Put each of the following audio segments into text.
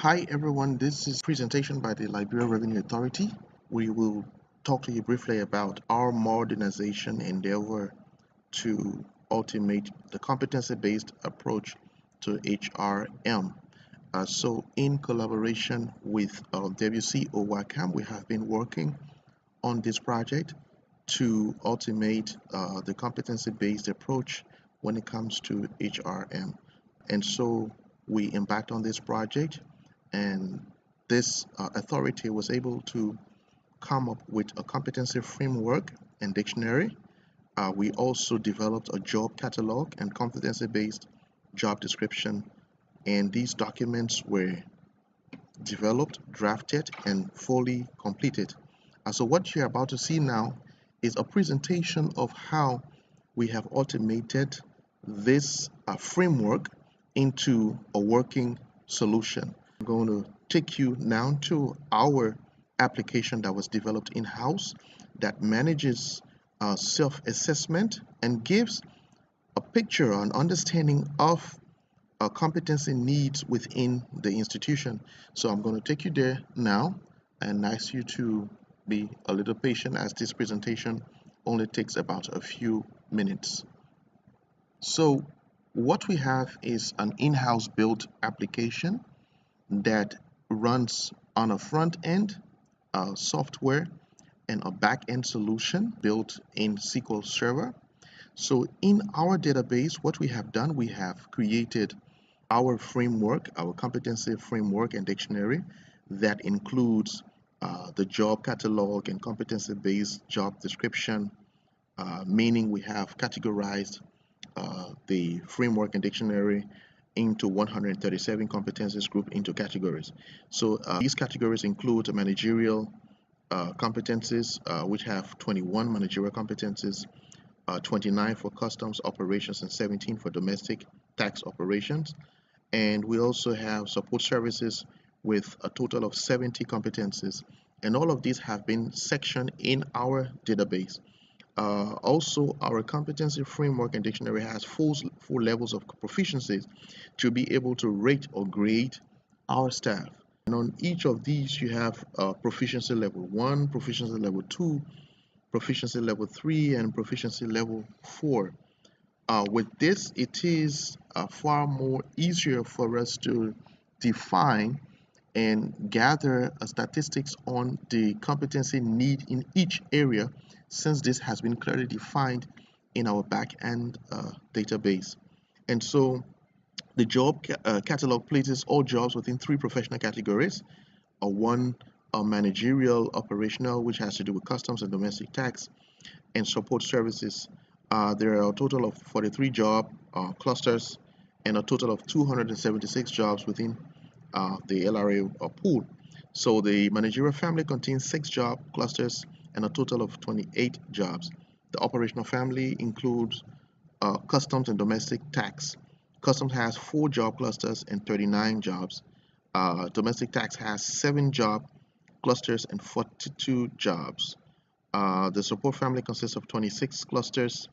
Hi everyone, this is a presentation by the Liberia Revenue Authority. We will talk to you briefly about our modernization endeavor to automate the competency-based approach to HRM. So in collaboration with WCO WACAM, we have been working on this project to automate the competency-based approach when it comes to HRM. And so we embarked on this project, and this authority was able to come up with a competency framework and dictionary. We also developed a job catalog and competency-based job description, and these documents were developed, drafted, and fully completed. So what you're about to see now is a presentation of how we have automated this framework into a working solution. I'm going to take you now to our application that was developed in-house that manages self-assessment and gives a picture, an understanding of competency needs within the institution. So I'm going to take you there now and ask you to be a little patient as this presentation only takes about a few minutes. So what we have is an in-house built application that runs on a front end software and a back end solution built in SQL Server. So in our database, what we have done, we have created our framework, our competency framework and dictionary that includes the job catalog and competency-based job description, meaning we have categorized the framework and dictionary into 137 competencies grouped into categories. So these categories include managerial competencies, which have 21 managerial competencies, 29 for customs operations, and 17 for domestic tax operations. And we also have support services with a total of 70 competencies. And all of these have been sectioned in our database. Also, our competency framework and dictionary has full levels of proficiencies to be able to rate or grade our staff. And on each of these, you have proficiency level 1, proficiency level 2, proficiency level 3, and proficiency level 4. With this, it is far more easier for us to define and gather statistics on the competency need in each area, since this has been clearly defined in our back-end database. And so the job catalog places all jobs within 3 professional categories: one managerial, operational, which has to do with customs and domestic tax, and support services. There are a total of 43 job clusters and a total of 276 jobs within the LRA pool. So the managerial family contains 6 job clusters and a total of 28 jobs. The operational family includes customs and domestic tax. Customs has 4 job clusters and 39 jobs. Domestic tax has 7 job clusters and 42 jobs. The support family consists of 26 clusters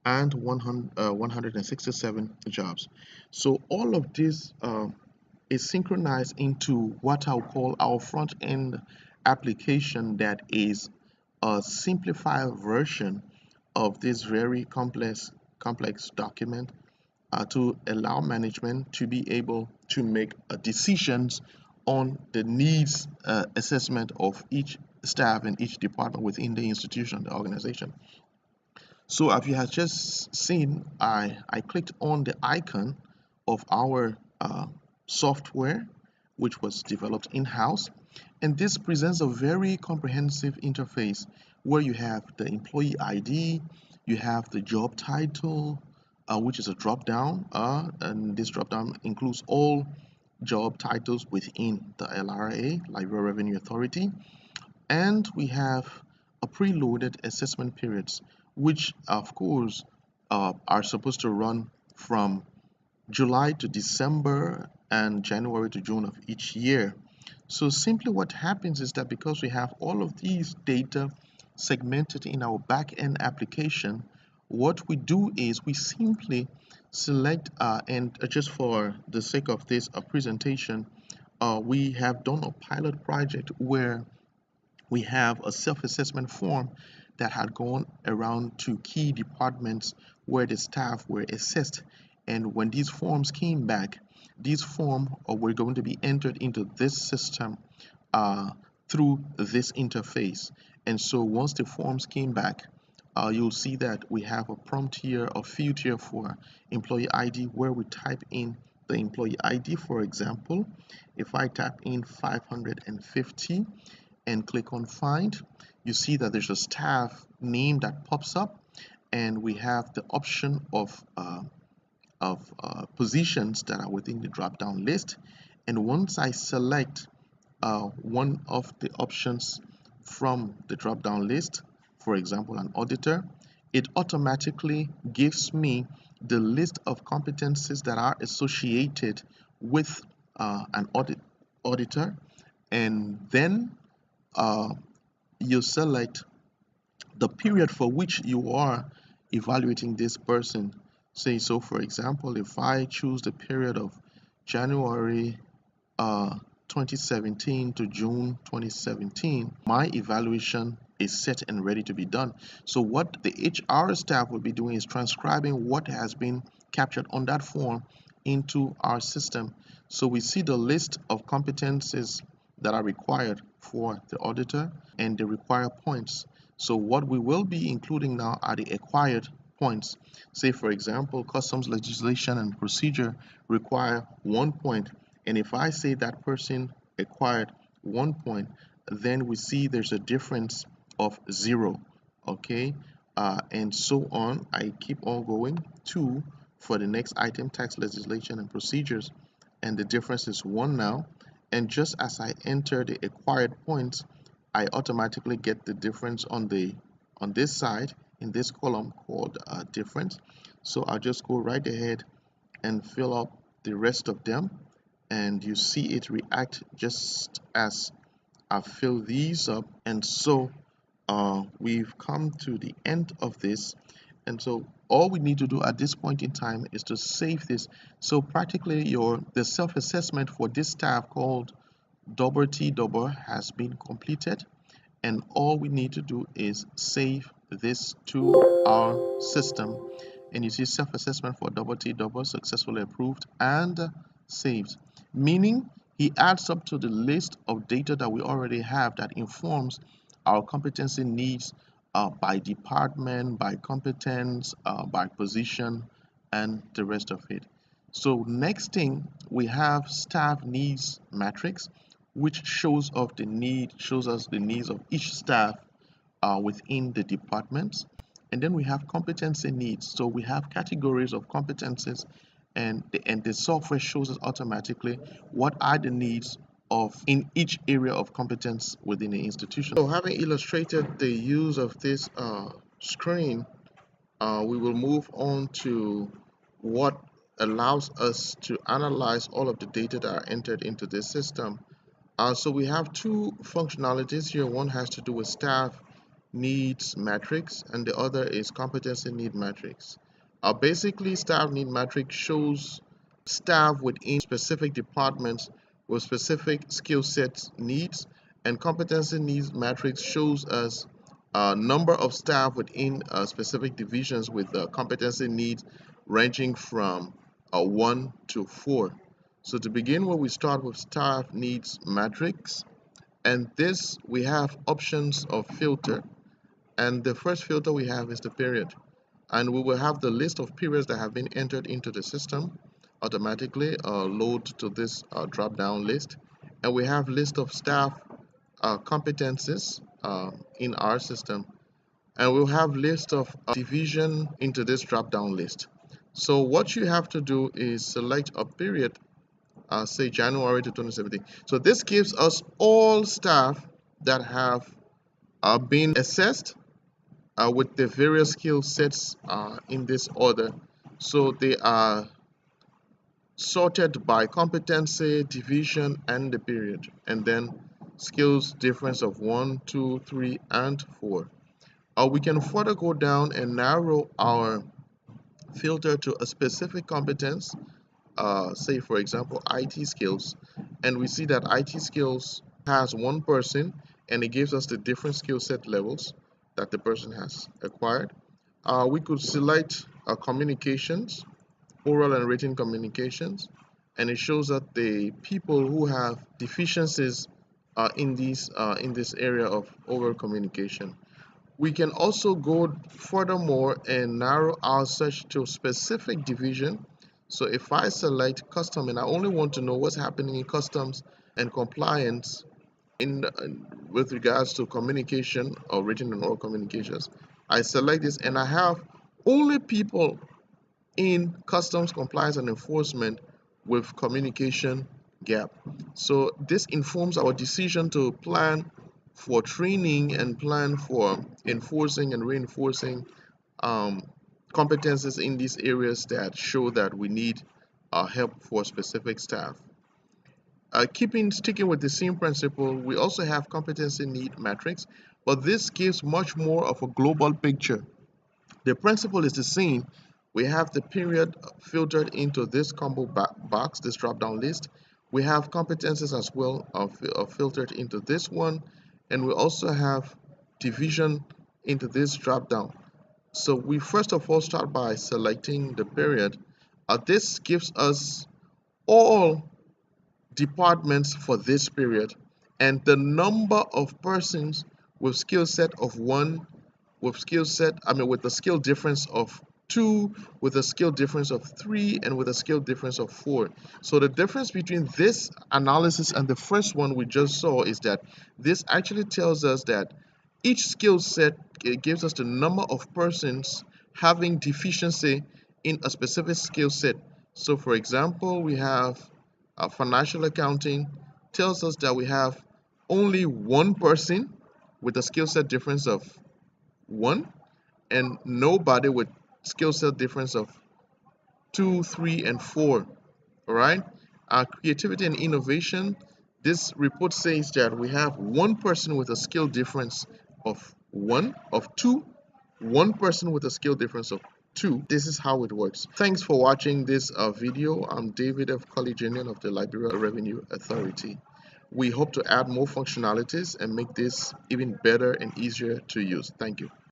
and 167 jobs. So all of this is synchronized into what I'll call our front-end application that is a simplified version of this very complex document to allow management to be able to make decisions on the needs assessment of each staff and each department within the institution, the organization. So as you have just seen, I clicked on the icon of our software, which was developed in-house, and this presents a very comprehensive interface where you have the employee ID, you have the job title, which is a drop-down, and this drop-down includes all job titles within the LRA, Liberia Revenue Authority, and we have a preloaded assessment periods, which of course are supposed to run from July to December and January to June of each year. So simply what happens is that because we have all of these data segmented in our back-end application, what we do is we simply select and just for the sake of this presentation, we have done a pilot project where we have a self-assessment form that had gone around to key departments where the staff were assessed. And when these forms came back, these forms were going to be entered into this system uh, through this interface. And so once the forms came back, you'll see that we have a prompt here, a field here for employee ID where we type in the employee ID. For example, if I type in 550 and click on find, you see that there's a staff name that pops up, and we have the option of positions that are within the drop down list. And once I select one of the options from the drop down list, for example an auditor, it automatically gives me the list of competencies that are associated with an auditor. And then you select the period for which you are evaluating this person. Say, so for example, if I choose the period of January 2017 to June 2017, my evaluation is set and ready to be done. So what the HR staff will be doing is transcribing what has been captured on that form into our system. So we see the list of competencies that are required for the auditor and the required points. So what we will be including now are the acquired points. Say for example, customs legislation and procedure require 1 point. And if I say that person acquired 1 point, then we see there's a difference of 0. Okay, and so on. I keep on going. 2 for the next item, tax legislation and procedures, and the difference is 1 now. And just as I enter the acquired points, I automatically get the difference on this side in this column called difference. So I'll just go right ahead and fill up the rest of them, and you see it react just as I fill these up. And so we've come to the end of this, and so all we need to do at this point in time is to save this. So practically the self-assessment for this staff called double T double has been completed, and all we need to do is save this to our system. And you see self-assessment for double T double successfully approved and saved, meaning he adds up to the list of data that we already have that informs our competency needs by department, by competence, by position, and the rest of it. So next thing, we have staff needs matrix, which shows us the needs of each staff within the departments. And then we have competency needs. So we have categories of competencies, and the software shows us automatically what are the needs of in each area of competence within the institution. So having illustrated the use of this screen, we will move on to what allows us to analyze all of the data that are entered into this system. So we have two functionalities here. One has to do with staff needs matrix, and the other is competency need matrix. Basically, staff need matrix shows staff within specific departments with specific skill sets needs, and competency needs matrix shows us a number of staff within specific divisions with competency needs ranging from 1 to 4. So to begin with, we start with staff needs matrix, and this we have options of filter, and the first filter we have is the period, and we will have the list of periods that have been entered into the system automatically load to this drop down list, and we have list of staff competencies in our system, and we'll have list of division into this drop down list. So what you have to do is select a period, say January to 2017. So this gives us all staff that have been assessed with the various skill sets in this order. So they are sorted by competency, division, and the period, and then skills difference of 1, 2, 3, and 4. We can further go down and narrow our filter to a specific competence, say for example IT skills. and we see that IT skills has one person, and it gives us the different skill set levels that the person has acquired. We could select communications, oral and written communications, and it shows that the people who have deficiencies in this area of oral communication. We can also go furthermore and narrow our search to specific division. So if I select custom and I only want to know what's happening in customs and compliance in with regards to communication or written and oral communications, I select this and I have only people in customs compliance and enforcement with communication gap. So this informs our decision to plan for training and plan for enforcing and reinforcing um, competencies in these areas that show that we need help for specific staff. Sticking with the same principle, we also have competency need matrix, but this gives much more of a global picture. The principle is the same. We have the period filtered into this combo box, this drop-down list. We have competencies as well filtered into this one, and we also have division into this drop-down. So we first of all start by selecting the period. This gives us all departments for this period and the number of persons with skill set of one, with a skill difference of 2, with a skill difference of 3, and with a skill difference of 4. So the difference between this analysis and the first one we just saw is that this actually tells us that each skill set gives us the number of persons having deficiency in a specific skill set. So for example, we have financial accounting tells us that we have only one person with a skill set difference of 1 and nobody with skill set difference of 2, 3, and 4. All right. Creativity and innovation. This report says that we have one person with a skill difference of 2, one person with a skill difference of 2. This is how it works. Thanks for watching this video. I'm David F. College Union of the Liberia Revenue Authority. We hope to add more functionalities and make this even better and easier to use. Thank you.